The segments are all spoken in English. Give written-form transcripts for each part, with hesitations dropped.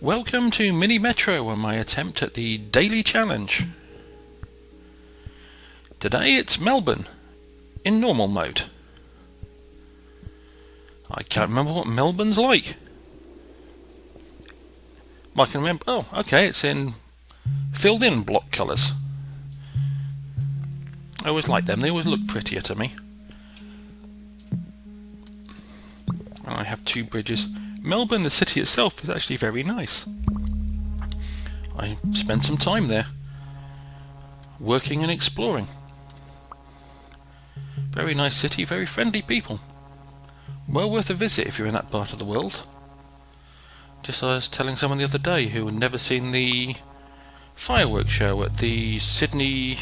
Welcome to Mini Metro on my attempt at the daily challenge. Today it's Melbourne, in normal mode. I can't remember what Melbourne's like. I can remember, oh okay, it's in filled in block colours. I always like them, they always look prettier to me. And I have two bridges. Melbourne, the city itself, is actually very nice. I spent some time there, working and exploring. Very nice city, very friendly people. Well worth a visit if you're in that part of the world. Just I was telling someone the other day who had never seen the fireworks show at the Sydney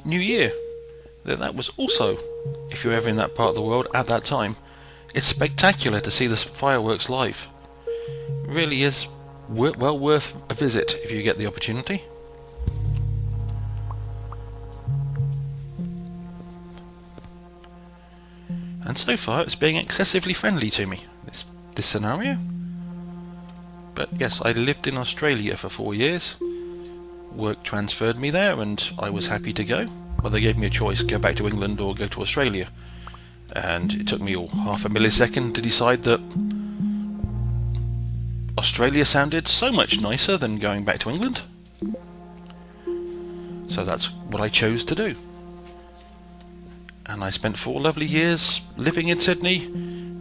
New Year, that was also, if you're ever in that part of the world at that time, it's spectacular to see the fireworks live. It really is well worth a visit if you get the opportunity. And so far it's being excessively friendly to me, this scenario. But yes, I lived in Australia for 4 years. Work transferred me there and I was happy to go. Well, they gave me a choice, go back to England or go to Australia. And it took me half a millisecond to decide that Australia sounded so much nicer than going back to England. So that's what I chose to do. And I spent 4 lovely years living in Sydney,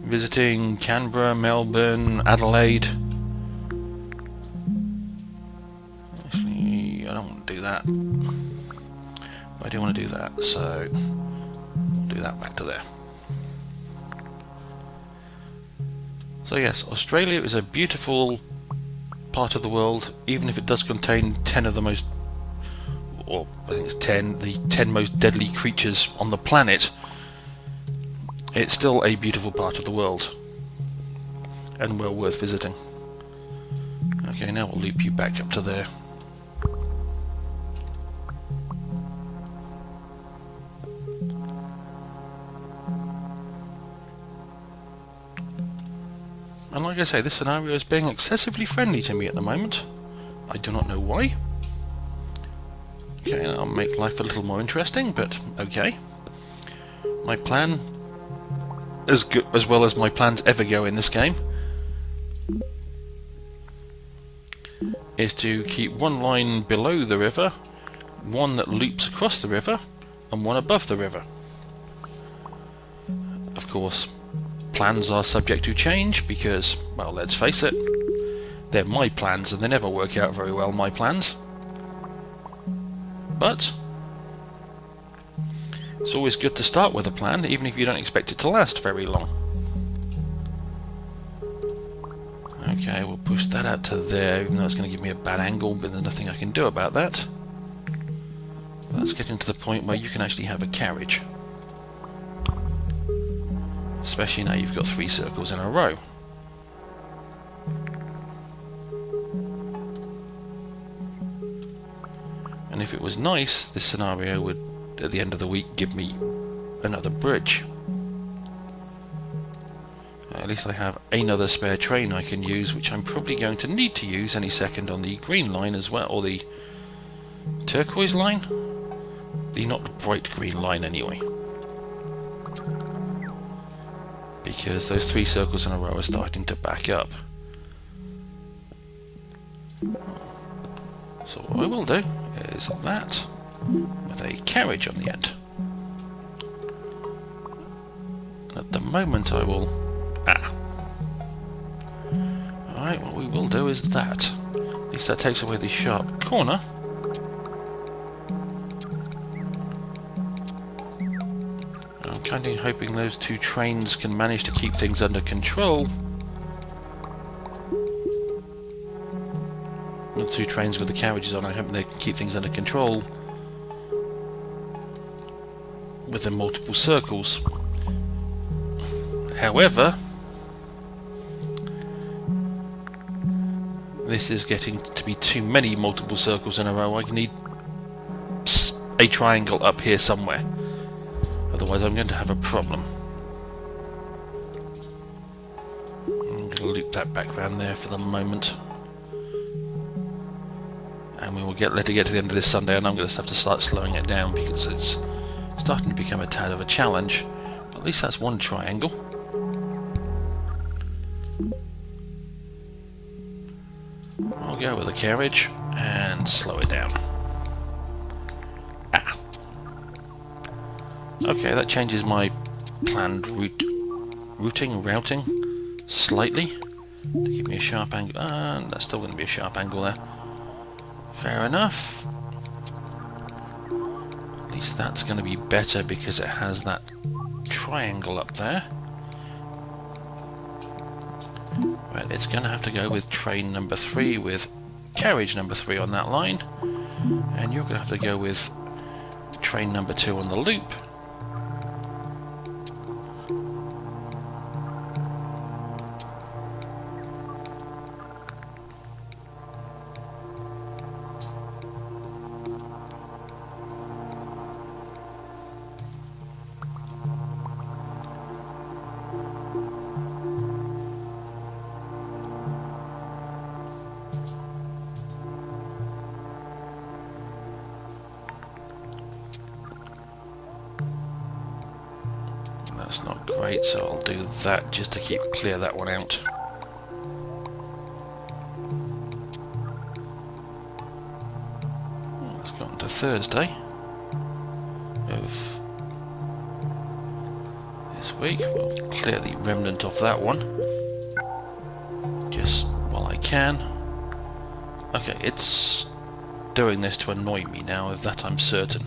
visiting Canberra, Melbourne, Adelaide. Actually, I don't want to do that. I do want to do that, so I'll do that back to there. So yes, Australia is a beautiful part of the world, even if it does contain 10 of the most, or I think it's 10, the 10 most deadly creatures on the planet. It's still a beautiful part of the world, and well worth visiting. Okay, now we'll loop you back up to there. And like I say, this scenario is being excessively friendly to me at the moment. I do not know why. Okay, I'll make life a little more interesting, but okay. My plan, as well as my plans ever go in this game, is to keep one line below the river, one that loops across the river, and one above the river. Of course, plans are subject to change because, well, let's face it, they're my plans and they never work out very well, my plans. But it's always good to start with a plan, even if you don't expect it to last very long. Okay, we'll push that out to there, even though it's going to give me a bad angle, but there's nothing I can do about that. That's getting to the point where you can actually have a carriage. Especially now you've got 3 circles in a row. And if it was nice, this scenario would, at the end of the week, give me another bridge. At least I have another spare train I can use, which I'm probably going to need to use any second on the green line as well, or the turquoise line? The not bright green line anyway. Because those 3 circles in a row are starting to back up. So what I will do is that with a carriage on the end. And at the moment I will... Alright, what we will do is that. At least that takes away the sharp corner. I'm kind of hoping those 2 trains can manage to keep things under control. The 2 trains with the carriages on, I hope they can keep things under control with the multiple circles. However, this is getting to be too many multiple circles in a row. I need a triangle up here somewhere. Otherwise I'm going to have a problem. I'm going can loop that back around there for the moment. And we will let it get to the end of this Sunday, and I'm going to have to start slowing it down because it's starting to become a tad of a challenge. But at least that's one triangle. I'll go with the carriage and slow it down. Ah. Okay, that changes my planned routing slightly to give me a sharp angle. That's still going to be a sharp angle there. Fair enough. At least that's going to be better because it has that triangle up there. Right, it's going to have to go with train number 3 with carriage number 3 on that line. And you're going to have to go with train number 2 on the loop. That's not great, so I'll do that just to clear that one out. Let's go on to Thursday of this week. We'll clear the remnant off that one just while I can. Okay, it's doing this to annoy me now, of that I'm certain.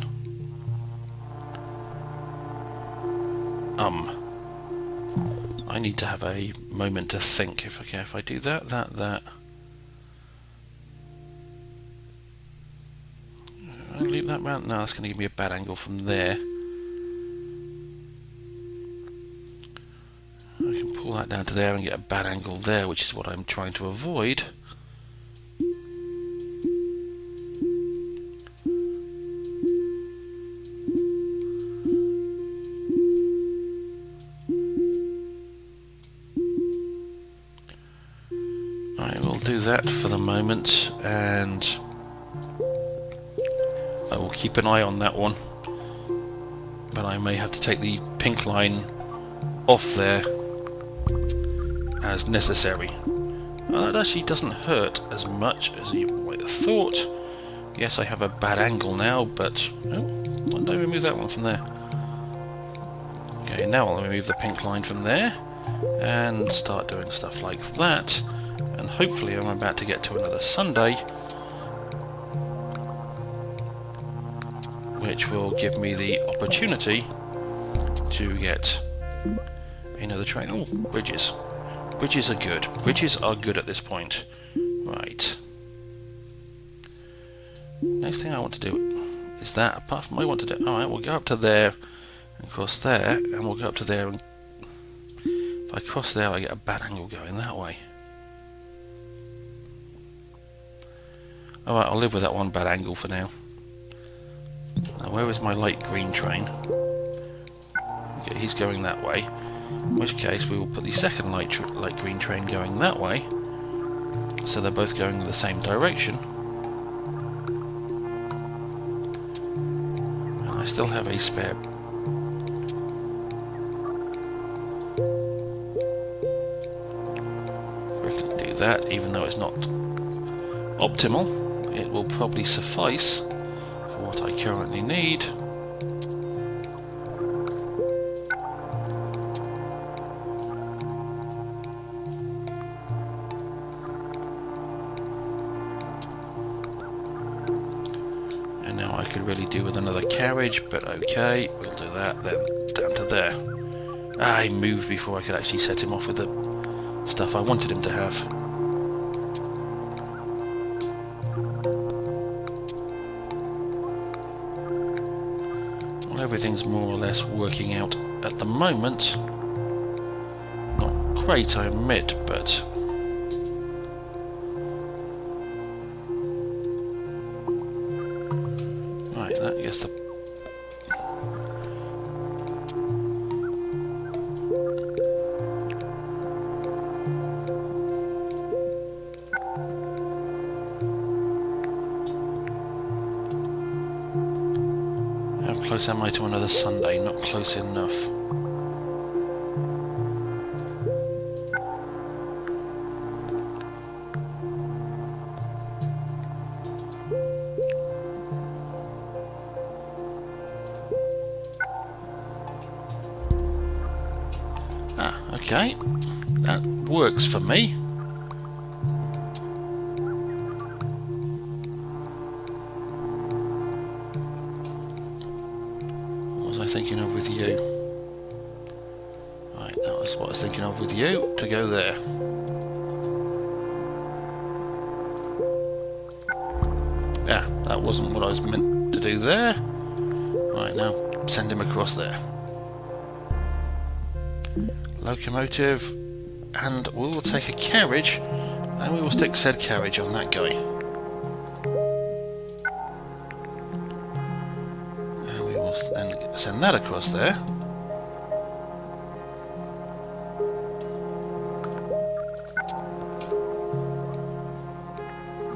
I need to have a moment to think. If I do that. I'll leave that round. No, that's going to give me a bad angle from there. I can pull that down to there and get a bad angle there, which is what I'm trying to avoid. I will do that for the moment, and I will keep an eye on that one, but I may have to take the pink line off there as necessary. That actually doesn't hurt as much as you might have thought. Yes, I have a bad angle now, but why don't I remove that one from there? Okay, now I'll remove the pink line from there and start doing stuff like that. And hopefully I'm about to get to another Sunday, which will give me the opportunity to get another train. Oh, bridges. Bridges are good. Bridges are good at this point. Right. Next thing I want to do is that. Apart from what I want to do, alright, we'll go up to there and cross there, and we'll go up to there, and if I cross there I get a bad angle going that way. Alright, I'll live with that one bad angle for now. Now, where is my light green train? Okay, he's going that way. In which case, we will put the second light green train going that way. So they're both going in the same direction. And I still have a spare. Quickly do that, even though it's not optimal. It will probably suffice for what I currently need. And now I could really do with another carriage, but okay, we'll do that, then down to there. I moved before I could actually set him off with the stuff I wanted him to have. Everything's more or less working out at the moment. Not great, I admit, but right, that gets the close am I to another Sunday? Not close enough. Ah, okay. That works for me. What was I thinking of with you? Right, that was what I was thinking of with you, to go there. Yeah, that wasn't what I was meant to do there. Right, now send him across there. Locomotive, and we will take a carriage, and we will stick said carriage on that guy. And we will then send that across there.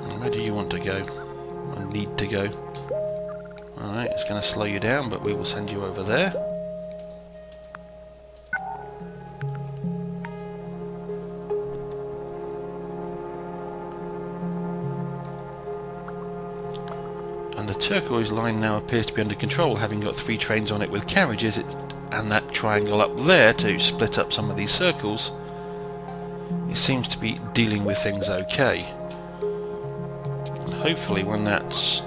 And where do you want to go? Or need to go? Alright, it's going to slow you down, but we will send you over there. And the turquoise line now appears to be under control, having got 3 trains on it with carriages, and that triangle up there to split up some of these circles. It seems to be dealing with things okay. And hopefully when that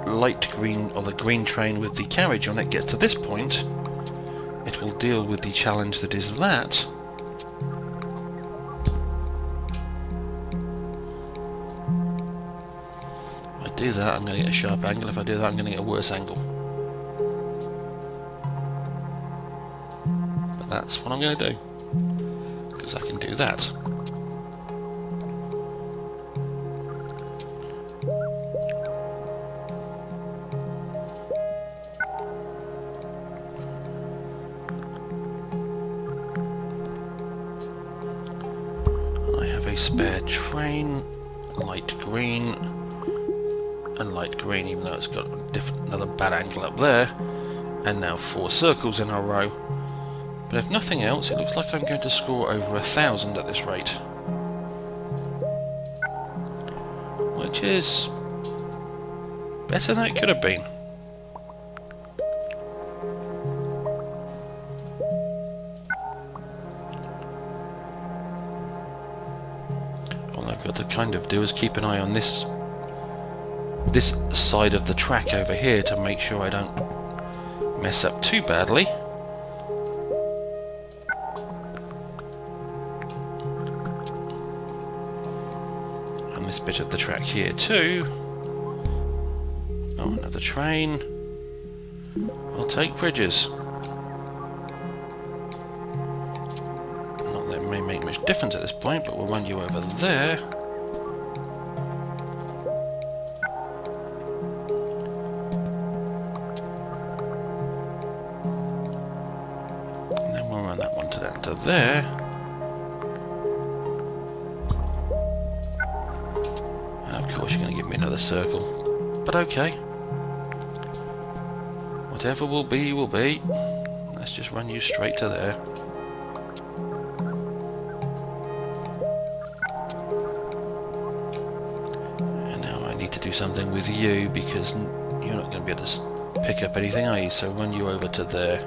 light green, or the green train with the carriage on it, gets to this point, it will deal with the challenge that is that. Do that, I'm going to get a sharp angle. If I do that, I'm going to get a worse angle. But that's what I'm going to do, because I can do that. I have a spare train, light green, and light green, even though it's got another bad angle up there, and now 4 circles in a row. But if nothing else, it looks like I'm going to score over 1,000 at this rate, which is better than it could have been. All I've got to kind of do is keep an eye on this side of the track over here to make sure I don't mess up too badly. And this bit of the track here too. Oh, another train. We'll take bridges. Not that it may make much difference at this point, but we'll run you over there. To there, and of course you're going to give me another circle, but okay, whatever will be will be. Let's just run you straight to there. And now I need to do something with you, because you're not going to be able to pick up anything, are you? So run you over to there.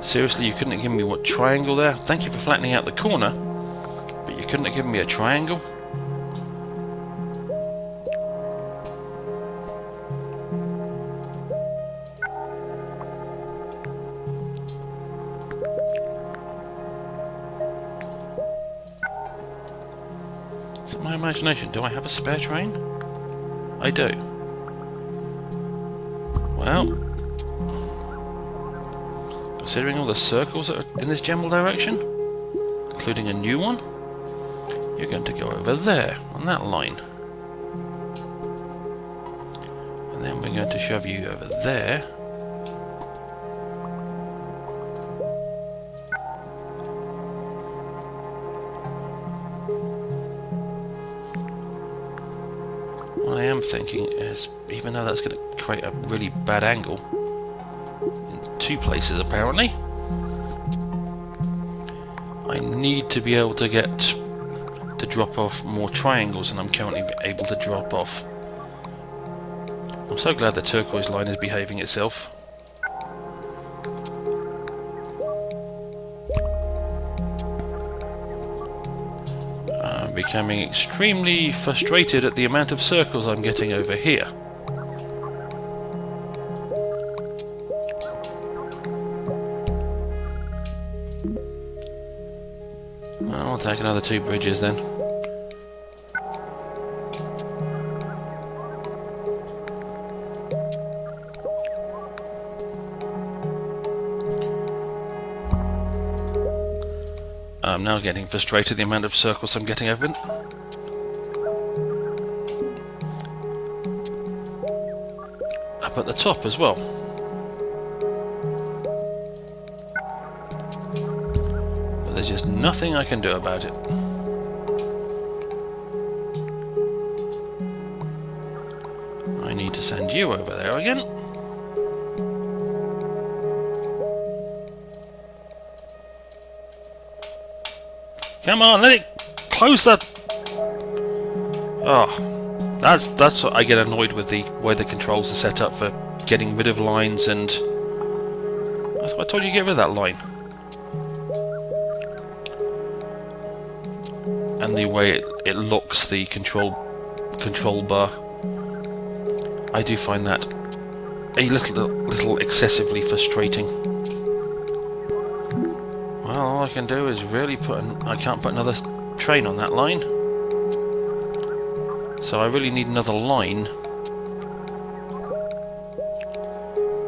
Seriously, you couldn't have given me what triangle there? Thank you for flattening out the corner, but you couldn't have given me a triangle? Is it my imagination? Do I have a spare train? I do. Well, considering all the circles that are in this general direction, including a new one, you're going to go over there, on that line. And then we're going to shove you over there. What I am thinking is, even though that's going to create a really bad angle in two places apparently, I need to be able to get to drop off more triangles than I'm currently able to drop off. I'm so glad the turquoise line is behaving itself. I'm becoming extremely frustrated at the amount of circles I'm getting over here. Well, I'll take another 2 bridges then. I'm now getting frustrated at the amount of circles I'm getting over it. Up at the top as well. But there's just nothing I can do about it. I need to send you over there again. Come on, let it closer. Oh, that's what I get annoyed with, the way the controls are set up for getting rid of lines, and I told you to get rid of that line. And the way it locks the control bar. I do find that a little excessively frustrating. Well, all I can do is really I can't put another train on that line. So I really need another line.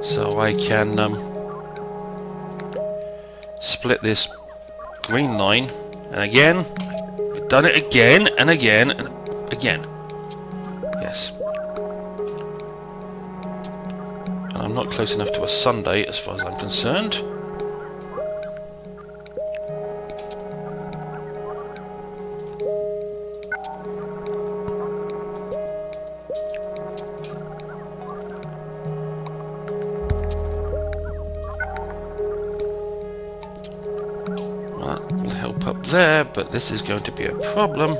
So I can split this green line. And again, we've done it again and again and again. Yes. And I'm not close enough to a Sunday as far as I'm concerned. Up there, but this is going to be a problem.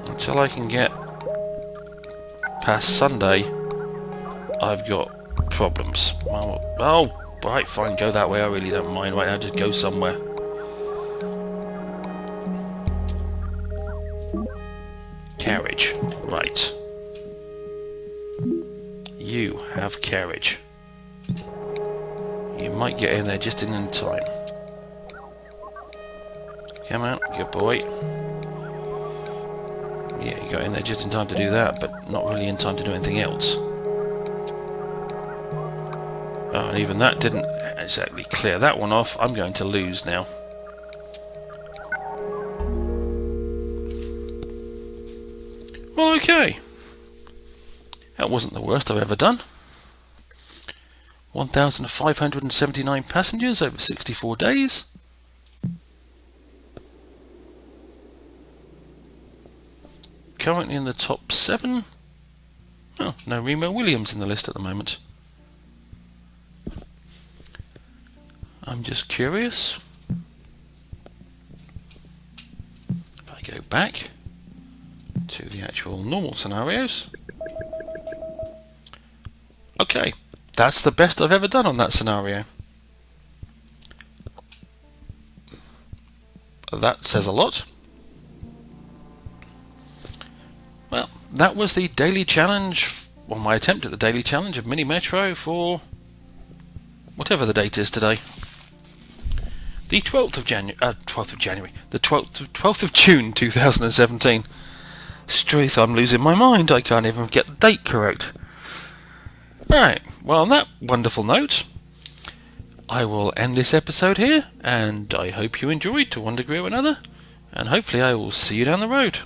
Until I can get past Sunday, I've got problems. Well, oh, right, fine, go that way. I really don't mind right now. Just go somewhere. Carriage, right. You have carriage. You might get in there just in time. Come on, good boy. Yeah, you got in there just in time to do that, but not really in time to do anything else. Oh, and even that didn't exactly clear that one off. I'm going to lose now. Well, okay. That wasn't the worst I've ever done. 1,579 passengers over 64 days. Currently in the top 7. Oh, no Remo Williams in the list at the moment. I'm just curious. If I go back to the actual normal scenarios. Okay. That's the best I've ever done on that scenario. That says a lot. Well, that was the daily challenge, or my attempt at the daily challenge of Mini Metro for whatever the date is today. The 12th of January, the 12th of June 2017. Struth, I'm losing my mind. I can't even get the date correct. Alright, well, on that wonderful note, I will end this episode here, and I hope you enjoyed to one degree or another, and hopefully I will see you down the road.